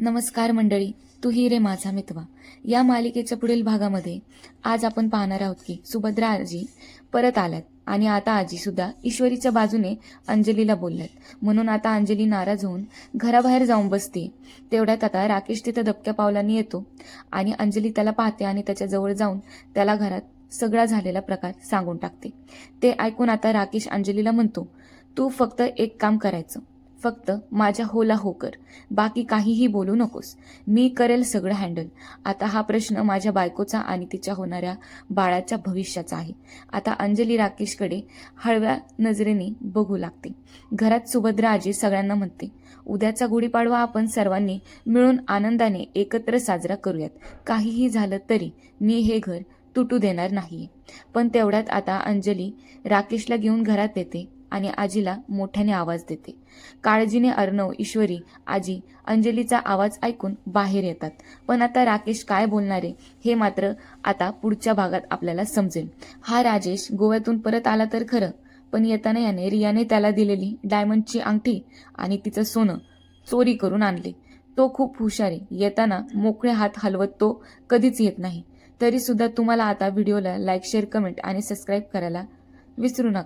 नमस्कार मंडळी, तू ही रे माझा मितवा या मालिकेच्या पुढील भागामध्ये आज आपण पाहणार आहोत की सुभद्रा आजी परत आल्यात आणि आता आजी सुद्धा ईश्वरीच्या बाजूने अंजलीला बोलल्यात. म्हणून आता अंजली नाराज होऊन घराबाहेर जाऊन बसते. तेवढ्यात आता राकेश तिथे दबक्या पावलांनी येतो आणि अंजली त्याला पाहते आणि त्याच्या जवळ जाऊन त्याला घरात सगळा झालेला प्रकार सांगून टाकते. ते ऐकून आता राकेश अंजलीला म्हणतो, तू फक्त एक काम करायचं, फक्त माझ्या होला हो कर, बाकी काहीही बोलू नकोस. मी करेल सगळं हँडल. आता हा प्रश्न माझ्या बायकोचा आणि तिच्या होणाऱ्या बाळाच्या भविष्याचा आहे. आता अंजली राकेशकडे हळव्या नजरेने बघू लागते. घरात सुभद्रा आजी सगळ्यांना म्हणते, उद्याचा गुढीपाडवा आपण सर्वांनी मिळून आनंदाने एकत्र साजरा करूयात. काहीही झालं तरी मी हे घर तुटू देणार नाहीये. पण तेवढ्यात आता अंजली राकेशला घेऊन घरात येते आणि आजीला मोठ्याने आवाज देते. काळजीने अर्णव, ईश्वरी, आजी अंजलीचा आवाज ऐकून बाहेर येतात. पण आता राकेश काय बोलणार आहे हे मात्र आता पुढच्या भागात आपल्याला समजेल. हा राजेश गोव्यातून परत आला तर खरं, पण येताना याने रियाने त्याला दिलेली डायमंडची अंगठी आणि तिचं सोनं चोरी करून आणले. तो खूप हुशार आहे. येताना मोकळे हात हलवत तो कधीच येत नाही. तरी सुद्धा तुम्हाला आता व्हिडिओला लाईक, शेअर, कमेंट आणि सबस्क्राईब करायला विसरू नका.